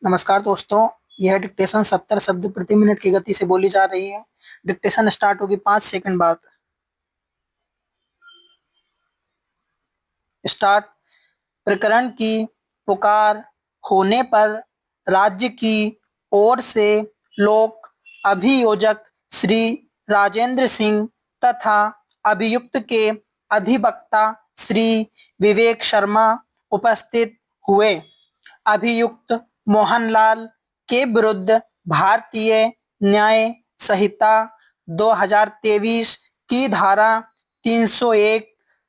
नमस्कार दोस्तों। यह डिक्टेशन 70 शब्द प्रति मिनट की गति से बोली जा रही है। डिक्टेशन स्टार्ट होगी 5 सेकंड बाद। स्टार्ट। प्रकरण की पुकार होने पर राज्य की ओर से लोक अभियोजक श्री राजेंद्र सिंह तथा अभियुक्त के अधिवक्ता श्री विवेक शर्मा उपस्थित हुए। अभियुक्त मोहनलाल के विरुद्ध भारतीय न्याय संहिता 2023 की धारा 301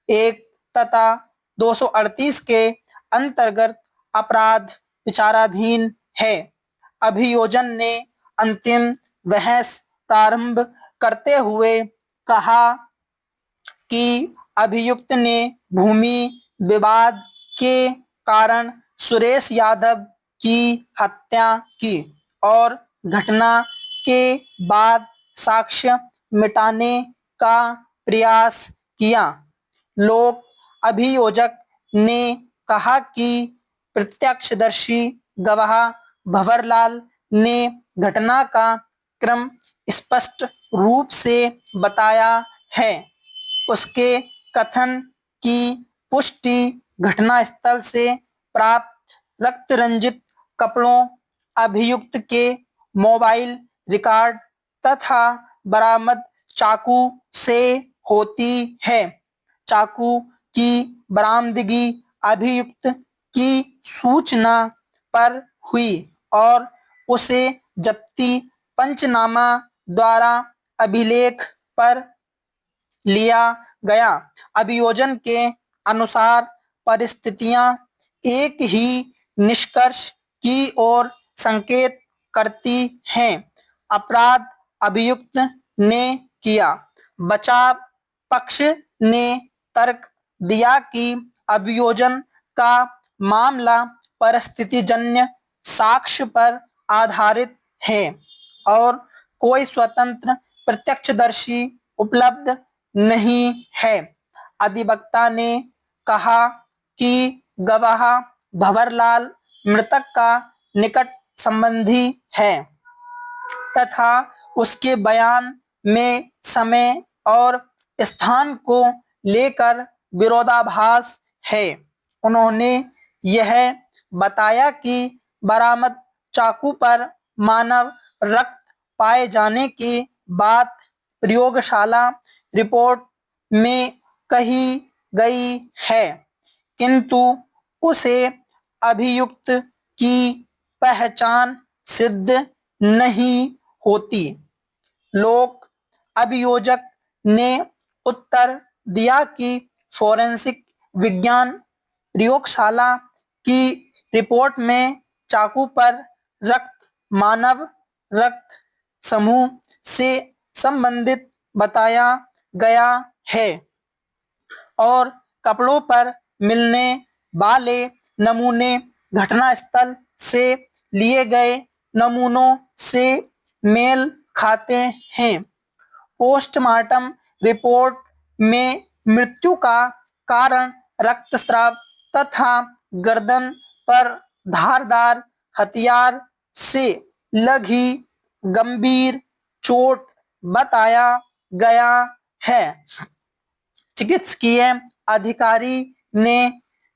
एक तथा 238 के अंतर्गत अपराध विचाराधीन है। अभियोजन ने अंतिम बहस प्रारंभ करते हुए कहा कि अभियुक्त ने भूमि विवाद के कारण सुरेश यादव की हत्या की और घटना के बाद साक्ष्य मिटाने का प्रयास किया। लोक अभियोजक ने कहा कि प्रत्यक्षदर्शी गवाह भंवरलाल ने घटना का क्रम स्पष्ट रूप से बताया है। उसके कथन की पुष्टि घटनास्थल से प्राप्त रक्त रंजित कपड़ों, अभियुक्त के मोबाइल रिकॉर्ड तथा बरामद चाकू से होती है। चाकू की बरामदगी अभियुक्त की सूचना पर हुई और उसे जब्ती पंचनामा द्वारा अभिलेख पर लिया गया। अभियोजन के अनुसार परिस्थितियां एक ही निष्कर्ष की ओर संकेत करती हैं। अपराध अभियुक्त ने किया। बचाव पक्ष ने तर्क दिया कि अभियोजन का मामला परिस्थितिजन्य साक्ष्य पर आधारित है और कोई स्वतंत्र प्रत्यक्षदर्शी उपलब्ध नहीं है। अधिवक्ता ने कहा कि गवाह भंवरलाल मृतक का निकट संबंधी है तथा उसके बयान में समय और स्थान को लेकर विरोधाभास है। उन्होंने यह बताया कि बरामद चाकू पर मानव रक्त पाए जाने की बात प्रयोगशाला रिपोर्ट में कही गई है, किंतु उसे अभियुक्त की पहचान सिद्ध नहीं होती। लोक अभियोजक ने उत्तर दिया कि फोरेंसिक विज्ञान प्रयोगशाला की रिपोर्ट में चाकू पर रक्त मानव रक्त समूह से संबंधित बताया गया है और कपड़ों पर मिलने वाले नमूने घटनास्थल से लिए गए नमूनों से मेल खाते हैं। पोस्टमार्टम रिपोर्ट में मृत्यु का कारण रक्तस्राव तथा गर्दन पर धारदार हथियार से लगी गंभीर चोट बताया गया है। चिकित्सकीय अधिकारी ने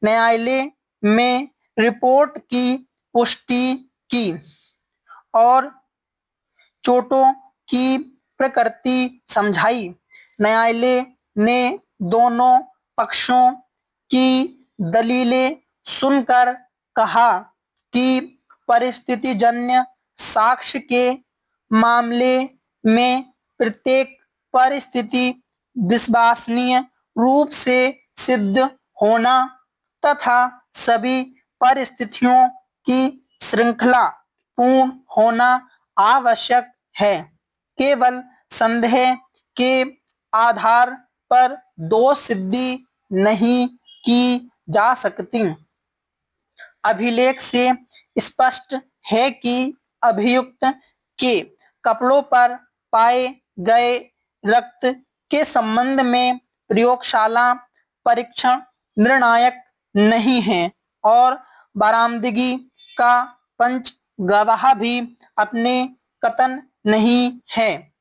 न्यायालय में रिपोर्ट की पुष्टि की और चोटों की प्रकृति समझाई। न्यायालय ने दोनों पक्षों की दलीलें सुनकर कहा कि परिस्थितिजन्य साक्ष्य के मामले में प्रत्येक परिस्थिति विश्वसनीय रूप से सिद्ध होना तथा सभी परिस्थितियों की श्रृंखला पूर्ण होना आवश्यक है। केवल संदेह के आधार पर दोष सिद्धि नहीं की जा सकती। अभिलेख से स्पष्ट है कि अभियुक्त के कपड़ों पर पाए गए रक्त के संबंध में प्रयोगशाला परीक्षण निर्णायक नहीं है और बरामदगी का पंच गवाह भी अपने कथन नहीं है।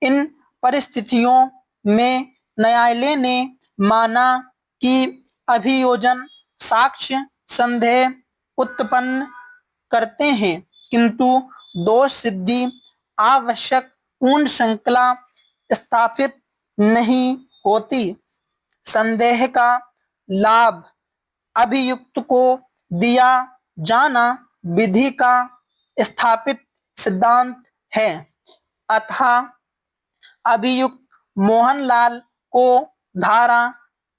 इन परिस्थितियों में न्यायालय ने माना कि अभियोजन साक्ष्य संदेह उत्पन्न करते हैं, किंतु दोष सिद्धि आवश्यक पूर्ण श्रृंखला स्थापित नहीं होती। संदेह का लाभ अभियुक्त को दिया जाना विधि का स्थापित सिद्धांत है, अतः अभियुक्त मोहनलाल को धारा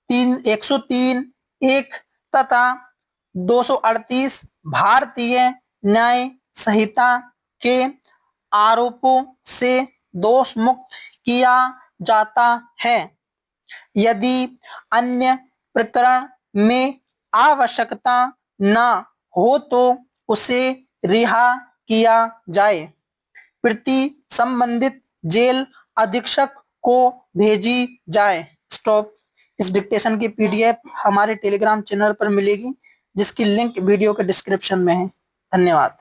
103 एक तथा 238 भारतीय न्याय संहिता के आरोपों से दोष मुक्त किया जाता है। यदि अन्य प्रकरण में आवश्यकता न हो तो उसे रिहा किया जाए। प्रति संबंधित जेल अधीक्षक को भेजी जाए। स्टॉप। इस डिक्टेशन की पीडीएफ हमारे टेलीग्राम चैनल पर मिलेगी, जिसकी लिंक वीडियो के डिस्क्रिप्शन में है। धन्यवाद।